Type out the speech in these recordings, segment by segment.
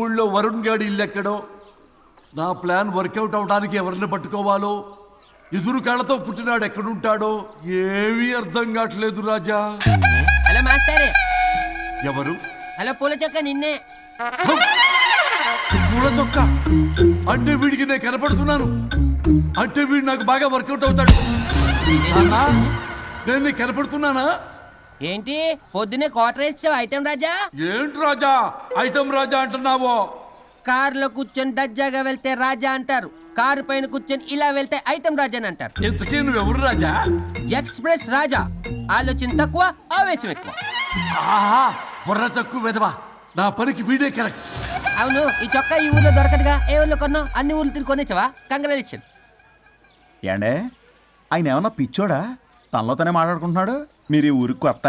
ఊళ్ళో వరుణ్ గాడి ఇల్లు ఎక్కడో, నా ప్లాన్ వర్కౌట్ అవడానికి ఎవరిని పట్టుకోవాలో, ఎదురు కాళ్ళతో పుట్టినాడు ఎక్కడుంటాడో ఏమీ అర్థం కావట్లేదు రాజా. Hello master. ఎవరు? హలో పూల చొక్క నిన్నే. పూల చొక్క అంటే వీడికి నేను కనపడుతున్నాను, అంటే వీడు నాకు బాగా వర్కౌట్ అవుతాడు. నాన్నా, నేను నీకు కనపడుతున్నానా? ఏంటి పొద్దునే క్వార్టర్ ఇచ్చావు ఐటమ్ రాజా? ఏంటి రాజా ఐటమ్ రాజా అంటున్నావో? కారులో కూర్చొని దర్జాగా వెళ్తే రాజా అంటారు, కారు పైన కూర్చొని ఇలా వెళ్తే ఐటమ్ రాజా అని అంటారు. ఇంతకీ నువ్వెవరు రాజా? ఎక్స్ప్రెస్ రాజా. ఆలోచన తక్కువ, ఆవేశం ఎక్కువ. ఆహా, బుర్ర తక్కువ వెదవా, నా పనికి వీడే కరెక్ట్. అవును, ఈ చొక్కా ఈ ఊర్లో దొరకదుగా, ఏ ఊర్లో కొన్నావు? అన్ని ఊర్లు తిరిగి కొనేచ్చావా? కంగ్రాచులేషన్. ఏండే ఆయన ఏమన్నా పిచ్చోడా? తనలో తనే మాట్లాడుకుంటున్నాడు. మీరు ఈ ఊరికి కొత్త,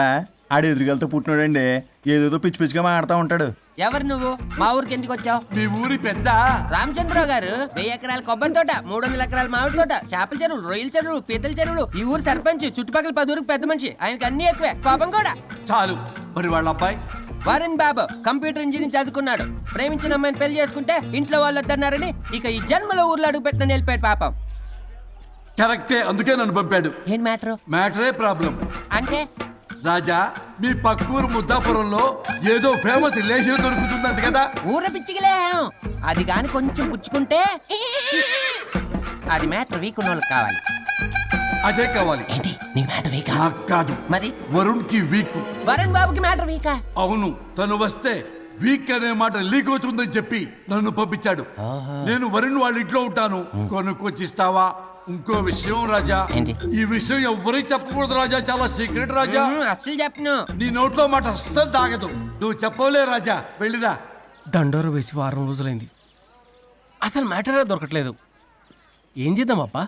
ఆడు ఎదురుగలతో పుట్టినాడండి, ఏదేదో పిచ్చి పిచ్చిగా మాట్లాడుతూ ఉంటాడు. ఎవరు నువ్వు? మా ఊరికి ఎందుకు వచ్చావు? మీ ఊరి పెద్ద రామచంద్రరావు గారు 1000 ఎకరాల కొబ్బరి తోట, 300 ఎకరాల మామిడి తోట, చేపల చెరువులు, రొయ్యల చెరువులు, పీతల చెరువులు. ఈ ఊరు సర్పంచ్, చుట్టుపక్కల 10 ఊరికి పెద్ద మనిషి. ఆయనకి అన్ని ఎక్కువే, కోపం కూడా. చాలు. మరి వాళ్ళ అబ్బాయి వరుణ్ బాబు కంప్యూటర్ ఇంజనీరింగ్ చదువుకున్నాడు. ప్రేమించిన అమ్మాయిని పెళ్లి చేసుకుంటే ఇంట్లో వాళ్ళు వద్దన్నారని ఇక ఈ జన్మలో ఊర్లో అడుగు పెట్టిన నిలిపాడు పాపం. కరెక్టే, అందుకే నన్ను పంపాడు. ఏం మ్యాటర్? మ్యాటరే ప్రాబ్లం. అంటే రాజా, మీ పక్కూరు ముద్దాపురంలో ఏదో ఫేమస్ రిలేషన్ దొరుకుతుందంట కదా? ఊర పిచ్చికిలే, అది కాని కొంచెం పుచ్చుకుంటే అది మ్యాటర్ వీక్ ఉన్న వాళ్ళకి కావాలి. అదే కావాలి. ఏంటి నీ మ్యాటర్ వీకా? నాకు కాదు, మరి వరుణ్ కి వీక్. వరుణ్ బాబుకి మ్యాటర్ వీకా? అవును, తను వస్తే వీక్ అనే మాట లీక్ అవుతుందని చెప్పి నన్ను పంపించాడు. నేను వరుణ్ వాళ్ళ ఇంట్లో ఉంటాను, కొనుక్కొచ్చిస్తావా? ఇంకో విషయం రాజా, ఏంటి? ఈ విషయం ఎవరికి చెప్పకూడదు రాజా, చాలా సీక్రెట్ రాజా. అస్సలు చెప్పను. నీ నోట్లో మాట అస్సలు తాగదు. నువ్వు చెప్పవలే రాజా, వెళ్ళిదా. దండోరు వేసి వారం రోజులైంది, అసలు మ్యాటరే దొరకట్లేదు. ఏం చేద్దామప్పా?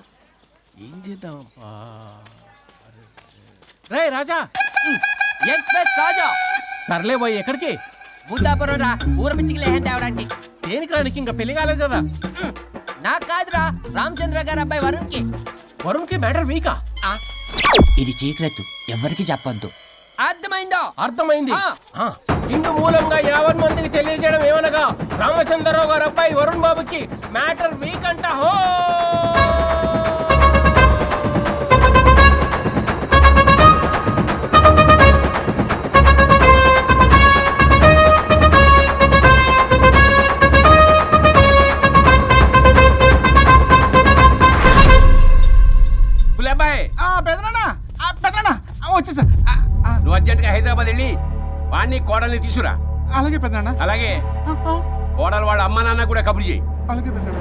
రే రాజా. ఎక్స్ప్రెస్ రాజా. సర్లే పోయి ఎక్కడికి? ముద్దాపురం రా, ఊర పిచ్చికిలే తేవడానికి. దేనికి రానికి? ఇంకా పెళ్లి కాలేదు కదా. నాకు కాదురా, రామచంద్ర గారు అబ్బాయి వరుణ్ కి. వరుణ్ కి మ్యాటర్ వీకా? ఇది సీక్రెట్, ఎవరికి చెప్పొద్దు. అర్థమైందో? అర్థమైంది. ఇందు మూలంగా 50 మందికి తెలియజేయడం ఏమనగా, రామచంద్రరావు గారు అబ్బాయి వరుణ్ బాబుకి మ్యాటర్ వీక్ అంట. హో వచ్చేసా. నువ్వు అర్జెంట్ గా హైదరాబాద్ వెళ్ళి వాడిని కోడల్ని తీసుకురా. అలాగే పెద్దనా. అలాగే కోడలు వాళ్ళ అమ్మ నాన్న కూడా కబురు చేయి. అలాగే పెద్దనా.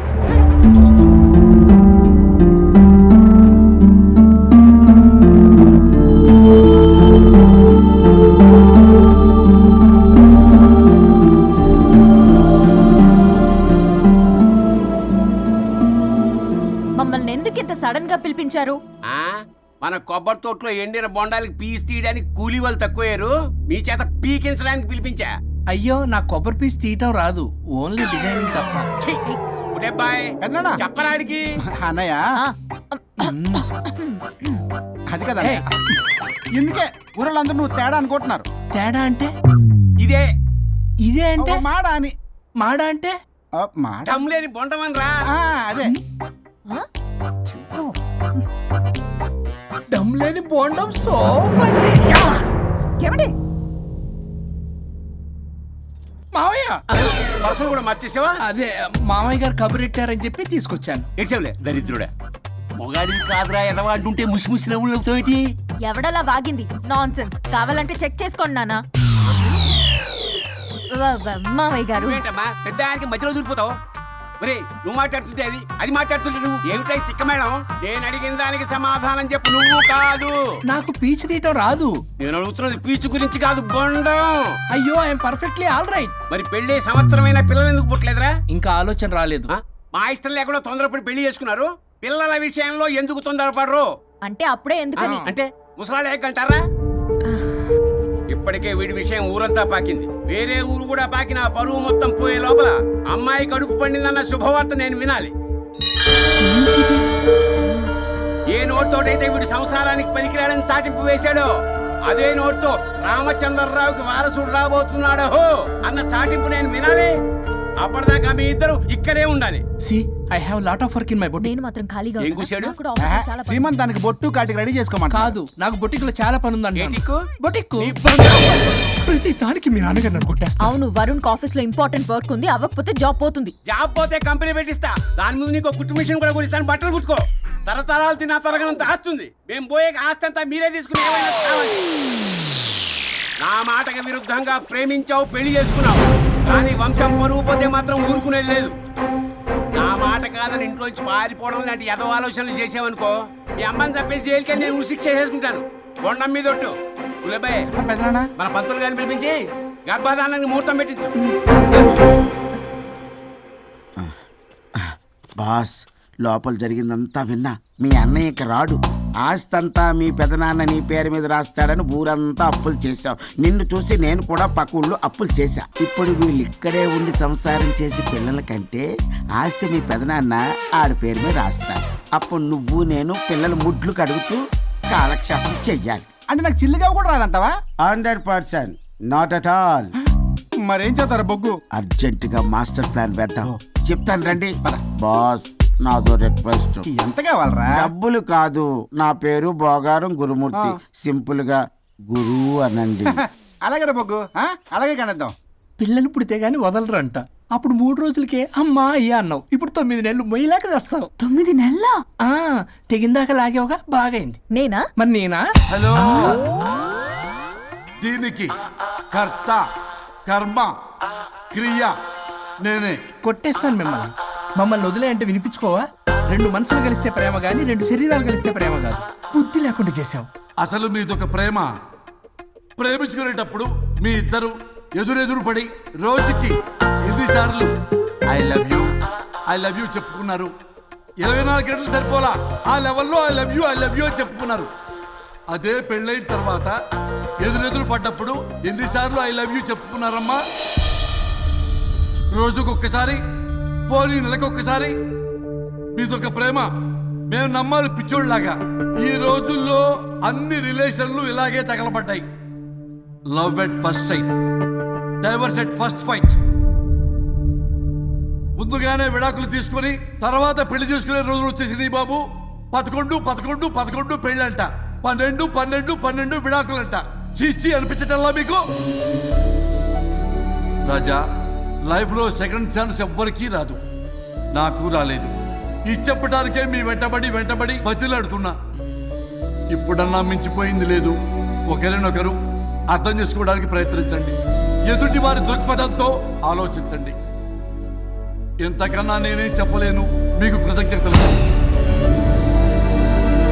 మమ్మల్ని ఎందుకు ఇంత సడన్ గా పిలిపించారు? మన కొబ్బరి తోటలో ఎండిన బొండాలకి పీస్ తీయడానికి కూలీ వాళ్ళు తక్కువయ్యారు, మీ చేత పీకించడానికి పిలిపించా. అయ్యో, నా కొబ్బరి పీస్ తీయటం రాదు, ఓన్లీ డిజైనింగ్ తప్ప. చెప్పరాడికి అన్నయ్య అది కదా, ఎందుకే ఊరలందరూ నువ్వు తేడా అనుకుంటున్నారు. తేడా అంటే ఇదే ఇదే అంటే మాడ అని. మాడ అంటే టమ్లేని బొండమని రా. అదే దమ్లేని బోండం సోఫా. మావయ్య పర్సలు కూడా మర్చేసావా? అదే మామయ్య గారు కబురెట్టారని చెప్పి తీసుకొచ్చాను. ఏడ్చావులే దరిద్రుడా. మొగాడివి కాదురా ఎదవా అంటుంటే ముసి ముసి నవ్వులు అవుతావేంటి? ఎవడలా వాగింది? నాన్సెన్స్. కావాలంటే చెక్ చేసుకోండి నాన్న. మామయ్య గారు ఏంటమ్మా పెద్ద ఆయనకి మధ్యలో దూరిపోతావు? ఒరే, నువ్వు మాట్లాడుతుంటే అది మాట్లాడుతుంటే నువ్వు ఏమిటై తిక్క మేడం? నేను అడిగిన దానికి సమాధానం చెప్పు. నువ్వు కాదు. నాకు పీచు తీయటం రాదు. నేను అడుగుతున్నది పీచు గురించి కాదు, బొండం. అయ్యో, ఐఎమ్ పర్ఫెక్ట్లీ ఆల్ రైట్. మరి పెళ్లి సంవత్సరమైన పిల్లలు ఎందుకు పుట్టలేదురా? ఇంకా ఆలోచన రాలేదు. మా ఇష్టం లేకుండా తొందరపడి పెళ్లి చేసుకున్నారు. పిల్లల విషయంలో ఎందుకు తొందరపడరు? అంటే అప్పుడే ఎందుకని? అంటే ముసలాళ్ళు ఏకంటారా? ఇప్పటికే వీడి విషయం ఊరంతా పాకింది, వేరే ఊరు కూడా పాకిన పరువు మొత్తం పోయే లోపల అమ్మాయి కడుపు పండిందన్న శుభవార్త నేను వినాలి. ఏ నోటితోటైతే వీడు సంసారానికి పనికిరాడని చాటింపు వేశాడో, అదే నోటితో రామచంద్రరావుకి వారసుడు రాబోతున్నాడో అన్న చాటింపు నేను వినాలి. అప్పటిదాకా మీ ఇద్దరు ఇక్కడే ఉండాలి. See I have lot of work in my boutique. నేను మాత్రం ఖాళీగా ఏం ఉన్నా. కూశాడు? నాకు కూడా ఆఫీస్లో చాలా పని. సీమంత్ దానికి బొట్టు కాటికి రెడీ చేసుకోమంట. కాదు, నాకు బొటిక్ లో చాలా పని ఉందండి. ఏ టిక్కు? బొటిక్ నీ బంగారం. ప్రతి దానికి మీ నాన్నగారు నన్ను కొట్టేస్తా. అవును, వరుణ్ ఆఫీస్ లో ఇంపార్టెంట్ వర్క్ ఉంది, అవ్వకపోతే జాబ్ పోతుంది. జాబ్ పోతే కంపెనీ పెట్టిస్తా. దాని ముందు నీకు కుట్టు మిషన్ కూడా కొనిస్తాను. బట్టలు కుట్టుకో. తరతరాలు తిన్నా తరగనంత ఆస్తుంది. మేము పోయే ఆస్తి అంతా మీరే తీసుకుని ఏమైనా కావాలి. నా మాటకి విరుద్ధంగా ప్రేమించావు, పెళ్లి చేసుకున్నావు, కానీ వంశం పరువు పోతే మాత్రం ఊరుకునేది లేదు. నా మాట కాదని ఇంట్లోంచి పారిపోవడం లాంటి ఎదో ఆలోచనలు చేసావనుకో, మీ అమ్మని చంపేసి జైలుకి నేను ఉసిక్ చేసేసుకుంటాను. కొండం మీద ఒట్టు. ఉలబాయ్, పెద్దనా మన పంతులు గారిని పిలిపించి గర్భధానానికి ముహూర్తం పెట్టించు. బాస్, లోపల జరిగిందంతా విన్నా. మీ అన్నయ్యకి రాడు, ఆస్తంతా మీ పెదనాన్న నీ పేరు మీద రాస్తాడని ఊరంతా అప్పులు చేశావు. నిన్ను చూసి నేను కూడా పక్క ఊళ్ళో అప్పులు చేశా. ఇప్పుడు వీళ్ళు ఇక్కడే ఉండి సంసారం చేసి పిల్లల కంటే ఆస్తి మీ పెదనాన్న ఆడి పేరు మీద రాస్తాడు. అప్పుడు నువ్వు నేను పిల్లల ముడ్లు కడుగుతూ కాలక్షేపం చెయ్యాలి. అంటే నాకు చిల్లిగా కూడా రాదంటావా? 100%, నాట్ అట్ ఆల్. మరేం చేస్తారు బొగ్గు? అర్జెంటుగా మాస్టర్ ప్లాన్ వేద్దాం. చెప్తాను రండి. బాస్, నాదో రిక్వెస్ట్. ఎంత కావాలరా? డబ్బులు కాదు, నా పేరు బోగారం గురుమూర్తి. సింపుల్ గా గురు అనండి. అలాగే బొగ్గు, అలాగే కనేద్దాం. పిల్లలు పుడితే గానీ వదలరంట. అప్పుడు 3 రోజులకే అమ్మా అయ్యా అన్నావు. ఇప్పుడు 9 నెలలు మొయ్యలాగా చేస్తావు. 9 నెలల తెగిందాక లాగేవగా, బాగైంది. నేనా? మరి నేనా? హలో, దీనికి కర్త కర్మ క్రియ నేనే. కొట్టేస్తాను మిమ్మల్ని. మమ్మల్ని వదిలే అంటే వినిపించుకోవా? 2 మనసులు కలిస్తే ప్రేమ గాని 2 శరీరాలు కలిస్తే ప్రేమ కాదు. బుద్ధి లేకుండా చేసావు. అసలు మీదొక ప్రేమ. ప్రేమించుకునేటప్పుడు మీ ఇద్దరు ఎదురెదురు పడి రోజుకి ఎన్నిసార్లు ఐ లవ్ యూ చెప్పుకున్నారు? 24 గంటలు సరిపోలా. ఆ లెవెల్లో ఐ లవ్ యూ అని చెప్పుకున్నారు. అదే పెళ్ళైన తర్వాత ఎదురెదురు పడ్డప్పుడు ఎన్నిసార్లు ఐ లవ్ యూ చెప్పుకున్నారమ్మా? రోజుకొక్కసారి, పోనీ నెలకొక్కసారి. మీదొక ప్రేమ. మేము నమ్మాలి పిచ్చోళ్ళలాగా. ఈ రోజుల్లో అన్ని రిలేషన్లు ఇలాగే తగలబడ్డాయి. Love at first sight, divorce at first fight. ముందుగానే విడాకులు తీసుకొని తర్వాత పెళ్లి చేసుకునే రోజులు వచ్చేసింది బాబు. 11 పెళ్ళంట, 12 విడాకులంట. చీచి అనిపించటల్లా మీకు? రాజా, లైఫ్ లో సెకండ్ ఛాన్స్ ఎవ్వరికీ రాదు. నాకు రాలేదు. ఈ చెప్పడానికే మీ వెంటబడి బతిలాడుతున్నా. ఇప్పుడన్నా మించిపోయింది లేదు. ఒకరినొకరు అర్థం చేసుకోవడానికి ప్రయత్నించండి. ఎదుటి వారి దృక్పథంతో ఆలోచించండి. ఎంతకన్నా నేనేం చెప్పలేను. మీకు కృతజ్ఞతలు.